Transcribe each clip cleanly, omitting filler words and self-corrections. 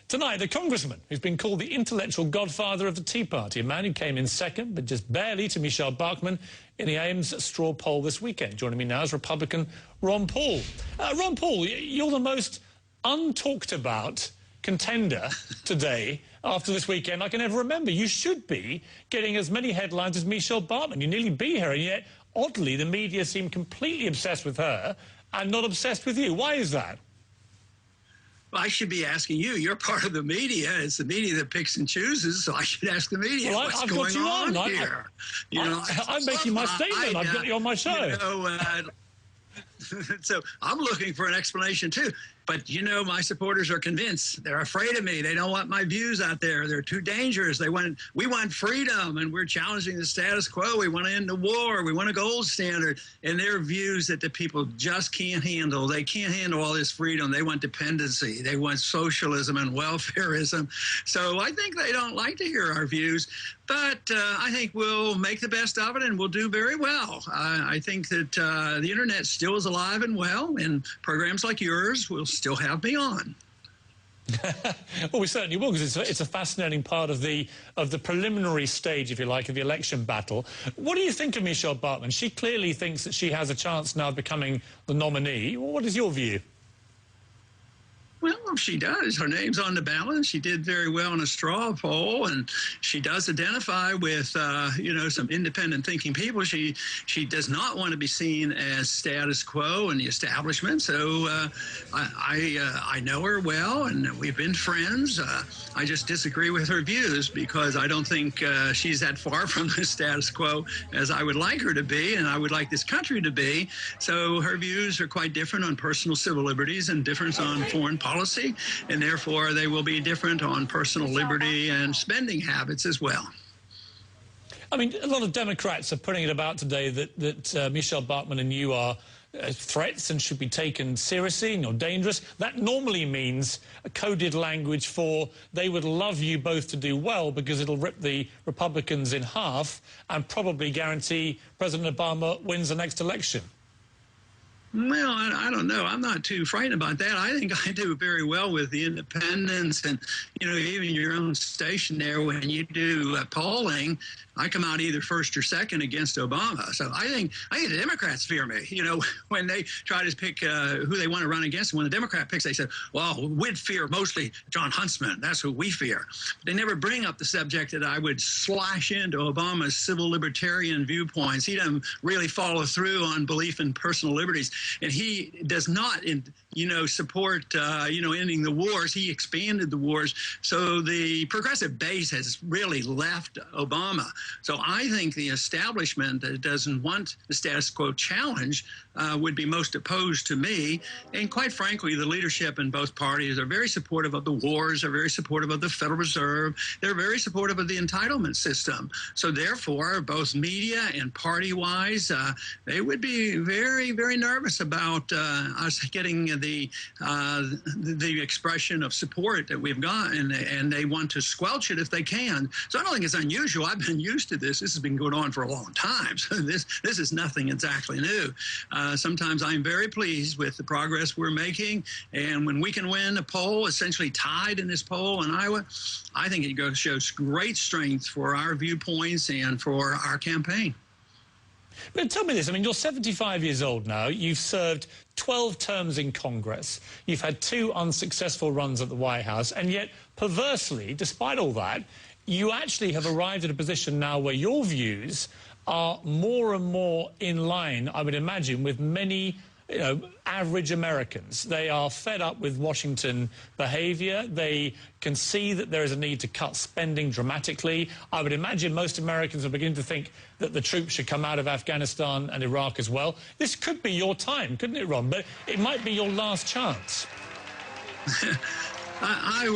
Tonight, the congressman who's been called the intellectual godfather of the Tea Party, a man who came in second, but just barely, to Michelle Bachmann in the Ames straw poll this weekend. Joining me now is Republican Ron Paul. Ron Paul, you're the most untalked about contender today after this weekend I can ever remember. You should be getting as many headlines as Michelle Bachmann. You nearly beat her, and yet, oddly, the media seem completely obsessed with her and not obsessed with you. Why is that? Well, I should be asking you. You're part of the media. It's the media that picks and chooses, so I should ask the media what's going on here. I'm making my statement. I've got you on my show. So I'm looking for an explanation, too. But, you know, my supporters are convinced. They're afraid of me. They don't want my views out there. They're too dangerous. We want freedom, and we're challenging the status quo. We want to end the war. We want a gold standard. And their views that the people just can't handle. They can't handle all this freedom. They want dependency. They want socialism and welfareism. So I think they don't like to hear our views. But I think we'll make the best of it, and we'll do very well. I think that the Internet still is alive and well, and programs like yours will still have me on. Well, we certainly will, because it's a fascinating part of the preliminary stage, if you like, of the election battle. What do you think of Michelle Bachmann? She clearly thinks that she has a chance now of becoming the nominee. What is your view? Well, she does. Her name's on the ballot. She did very well in a straw poll, and she does identify with, you know, some independent thinking people. She does not want to be seen as status quo in the establishment. So I know her well, and we've been friends. I just disagree with her views because I don't think she's that far from the status quo as I would like her to be, and I would like this country to be. So her views are quite different on personal civil liberties and different on foreign policy, and therefore they will be different on personal liberty and spending habits as well. I mean, a lot of Democrats are putting it about today that Michelle Bachmann and you are threats and should be taken seriously, or dangerous. That normally means a coded language for they would love you both to do well because it'll rip the Republicans in half and probably guarantee President Obama wins the next election. Well, I don't know. I'm not too frightened about that. I think I do very well with the independents, and, you know, even your own station there, when you do polling, I come out either first or second against Obama. So I think the Democrats fear me. You know, when they try to pick who they want to run against, and when the Democrat picks, they say, well, we'd fear mostly John Huntsman. That's who we fear. But they never bring up the subject that I would slash into Obama's civil libertarian viewpoints. He doesn't really follow through on belief in personal liberties. And he does not, you know, support, you know, ending the wars. He expanded the wars. So the progressive base has really left Obama. So I think the establishment that doesn't want the status quo challenge would be most opposed to me. And quite frankly, the leadership in both parties are very supportive of the wars, are very supportive of the Federal Reserve. They're very supportive of the entitlement system. So therefore, both media and party-wise, they would be very, very nervous about us getting the expression of support that we've got, and they want to squelch it if they can. So I don't think it's unusual. I've been used to this. This has been going on for a long time. So this is nothing exactly new. Sometimes I'm very pleased with the progress we're making, and when we can win a poll, essentially tied in this poll in Iowa, I think it shows great strength for our viewpoints and for our campaign. But tell me this, I mean, you're 75 years old now. You've served 12 terms in Congress. You've had 2 unsuccessful runs at the White House. And yet, perversely, despite all that, you actually have arrived at a position now where your views are more and more in line, I would imagine, with many, you know, average Americans. They are fed up with Washington behavior. They can see that there is a need to cut spending dramatically. I would imagine most Americans are beginning to think that the troops should come out of Afghanistan and Iraq as well. This could be your time, couldn't it, Ron? But it might be your last chance. I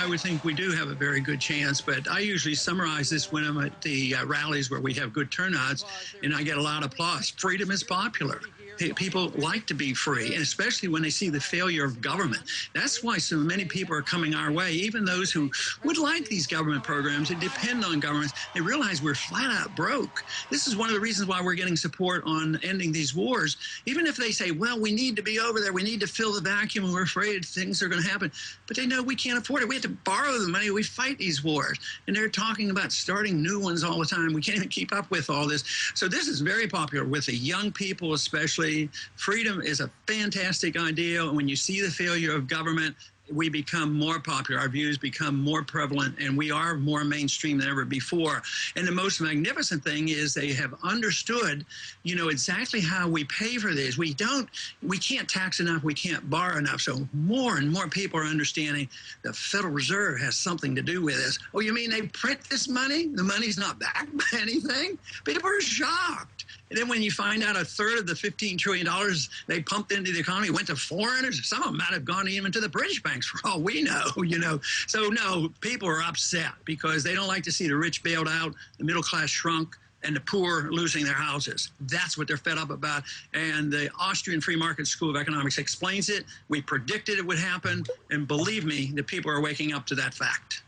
would think we do have a very good chance, but I usually summarize this when I'm at the rallies where we have good turnouts, and I get a lot of applause. Freedom is popular. People like to be free, and especially when they see the failure of government. That's why so many people are coming our way, even those who would like these government programs and depend on governments. They realize we're flat out broke. This is one of the reasons why we're getting support on ending these wars. Even if they say, well, we need to be over there, we need to fill the vacuum, and we're afraid things are going to happen. But they know we can't afford it. We have to borrow the money. We fight these wars. And they're talking about starting new ones all the time. We can't even keep up with all this. So this is very popular with the young people especially. Freedom is a fantastic idea. And when you see the failure of government, we become more popular, our views become more prevalent, and we are more mainstream than ever before. And the most magnificent thing is they have understood, exactly how we pay for this. We can't tax enough, we can't borrow enough. So more and more people are understanding the Federal Reserve has something to do with this. Oh, you mean they print this money? The money's not backed by anything? People are shocked. And then when you find out a third of the $15 trillion they pumped into the economy went to foreigners, some of them might have gone even to the British banks for all we know, So no, people are upset because they don't like to see the rich bailed out, the middle class shrunk, and the poor losing their houses. That's what they're fed up about. And the Austrian Free Market School of Economics explains it. We predicted it would happen. And believe me, the people are waking up to that fact.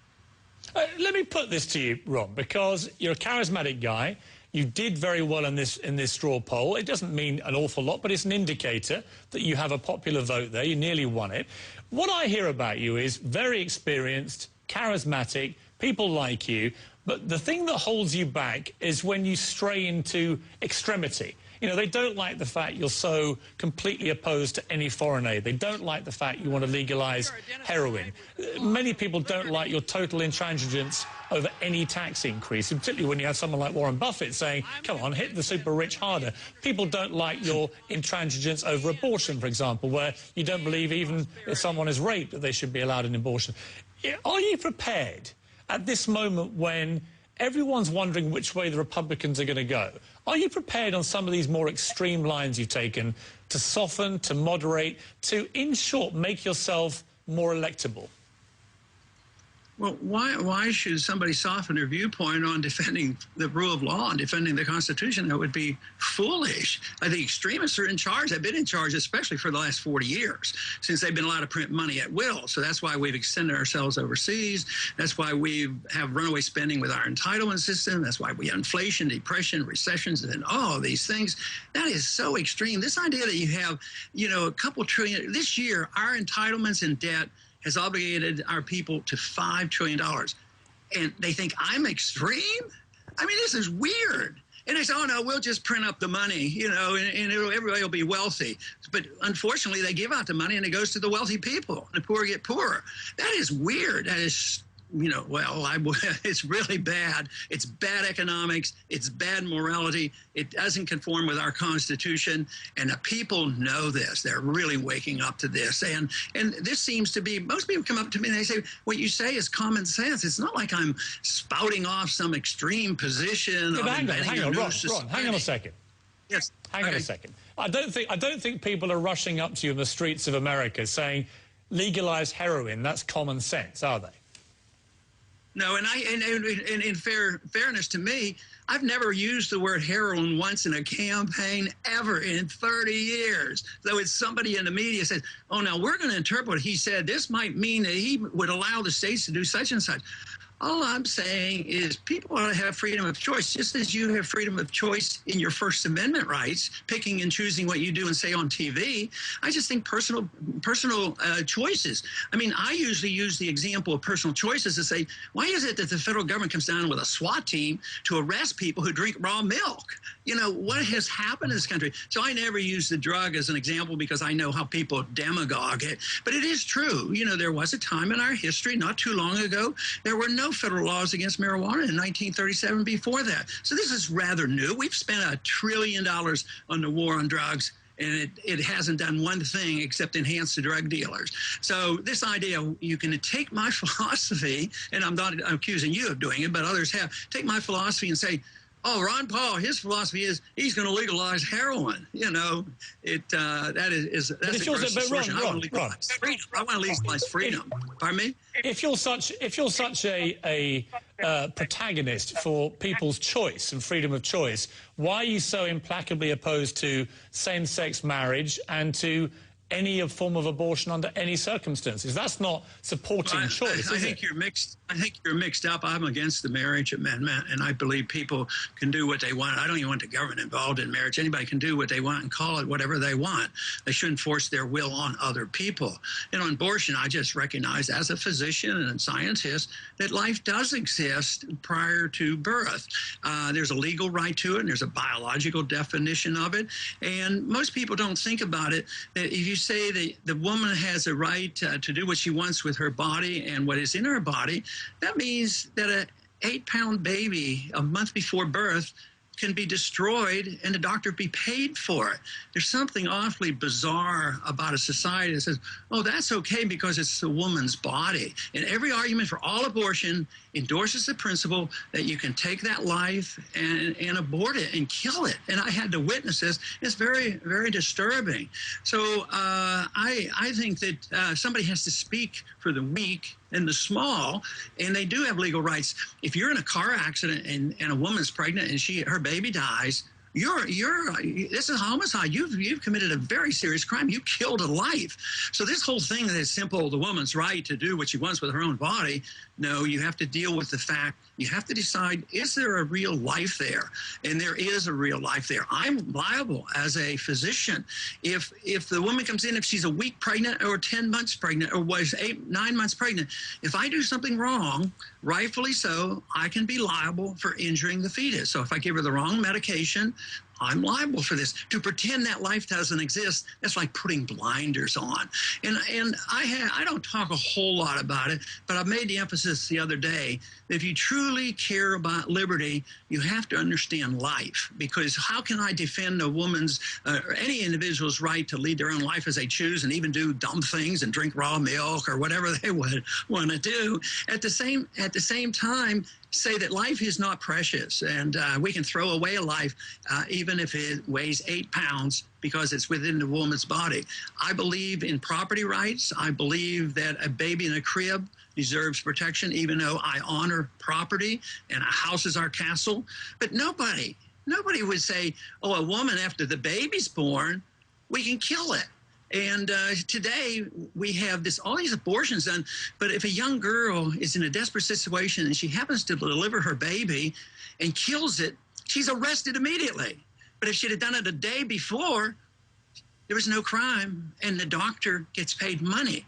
Let me put this to you, Ron, because you're a charismatic guy. You did very well in this straw poll. It doesn't mean an awful lot, but it's an indicator that you have a popular vote there. You nearly won it. What I hear about you is very experienced, charismatic, people like you, but the thing that holds you back is when you stray into extremity. They don't like the fact you're so completely opposed to any foreign aid. They don't like the fact you want to legalize heroin. Many people don't like your total intransigence over any tax increase, particularly when you have someone like Warren Buffett saying, come on, hit the super rich harder. People don't like your intransigence over abortion, for example, where you don't believe even if someone is raped that they should be allowed an abortion. Are you prepared at this moment when everyone's wondering which way the Republicans are going to go? Are you prepared on some of these more extreme lines you've taken to soften, to moderate, to, in short, make yourself more electable? Well, why should somebody soften their viewpoint on defending the rule of law and defending the Constitution? That would be foolish. The extremists are in charge. They've been in charge, especially for the last 40 years, since they've been allowed to print money at will. So that's why we've extended ourselves overseas. That's why we have runaway spending with our entitlement system. That's why we have inflation, depression, recessions, and all of these things. That is so extreme. This idea that you have, a couple trillion. This year, our entitlements and debt has obligated our people to $5 trillion. And they think I'm extreme? I mean, this is weird. And they say, oh, no, we'll just print up the money, and everybody will be wealthy. But unfortunately, they give out the money and it goes to the wealthy people. And the poor get poorer. That is weird. That is, it's really bad. It's bad economics. It's bad morality. It doesn't conform with our Constitution. And the people know this. They're really waking up to this. And this seems to be, most people come up to me and they say, what you say is common sense. It's not like I'm spouting off some extreme position. Yeah, hang on, Ron, hang on a second. Yes. Hang on a second. I don't think people are rushing up to you in the streets of America saying, legalize heroin, that's common sense, are they? No, and in fairness to me, I've never used the word heroin once in a campaign ever in 30 years. So it's somebody in the media says, oh, now we're going to interpret what he said. This might mean that he would allow the states to do such and such. All I'm saying is people ought to have freedom of choice, just as you have freedom of choice in your First Amendment rights, picking and choosing what you do and say on TV. I just think personal choices. I mean, I usually use the example of personal choices to say, why is it that the federal government comes down with a SWAT team to arrest people who drink raw milk? What has happened in this country? So I never use the drug as an example because I know how people demagogue it. But it is true. There was a time in our history, not too long ago, there were no federal laws against marijuana in 1937 before that. So this is rather new. We've spent $1 trillion on the war on drugs, and it hasn't done one thing except enhance the drug dealers. So this idea, you can take my philosophy, and I'm not accusing you of doing it, but others have, take my philosophy and say, oh, Ron Paul, his philosophy is he's going to legalize heroin. That's a gross assertion. I want to legalize freedom. Pardon me? If you're such a protagonist for people's choice and freedom of choice. Why are you so implacably opposed to same-sex marriage and to any form of abortion under any circumstances? That's not supporting choice, I is think it? you're mixed. I think you're mixed up. I'm against the marriage amendment, and I believe people can do what they want. I don't even want the government involved in marriage. Anybody can do what they want and call it whatever they want. They shouldn't force their will on other people. And on abortion, I just recognize as a physician and a scientist that life does exist prior to birth. There's a legal right to it, and there's a biological definition of it. And most people don't think about it, that if you say that the woman has a right to do what she wants with her body and what is in her body, that means that an 8-pound baby a month before birth can be destroyed and the doctor be paid for it. There's something awfully bizarre about a society that says, oh, that's okay because it's the woman's body. And every argument for all abortion endorses the principle that you can take that life and abort it and kill it. And I had to witness this. It's very, very disturbing. So I think that somebody has to speak for the weak and the small, and they do have legal rights. If you're in a car accident and a woman's pregnant and her baby dies, this is homicide. You've committed a very serious crime. You killed a life. So this whole thing that is simple, the woman's right to do what she wants with her own body, no, you have to deal with the fact, you have to decide, is there a real life there? And there is a real life there. I'm liable as a physician. If the woman comes in, if she's a week pregnant or 10 months pregnant or was 9 months pregnant, if I do something wrong, rightfully so, I can be liable for injuring the fetus. So if I give her the wrong medication, I'm liable for this. To pretend that life doesn't exist, that's like putting blinders on. And I don't talk a whole lot about it, but I made the emphasis the other day that if you truly care about liberty, you have to understand life. Because how can I defend a woman's or any individual's right to lead their own life as they choose and even do dumb things and drink raw milk or whatever they would want to do? At the same time, say that life is not precious and we can throw away a life even if it weighs 8 pounds because it's within the woman's body. I believe in property rights. I believe that a baby in a crib deserves protection, even though I honor property and a house is our castle. But nobody would say, oh, a woman after the baby's born, we can kill it. And today we have all these abortions done. But if a young girl is in a desperate situation and she happens to deliver her baby and kills it, she's arrested immediately. But if she'd have done it a day before, there was no crime, and the doctor gets paid money.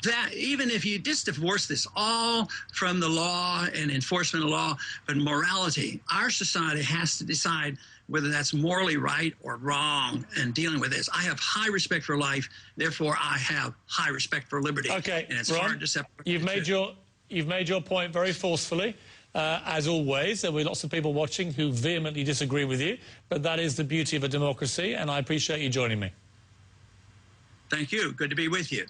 That even if you just divorce this all from the law and enforcement of law, but morality, our society has to decide whether that's morally right or wrong in dealing with this. I have high respect for life, therefore I have high respect for liberty. Okay, and it's Ron, hard to separate. You've made your point very forcefully. As always, there will be lots of people watching who vehemently disagree with you, but that is the beauty of a democracy, and I appreciate you joining me. Thank you. Good to be with you.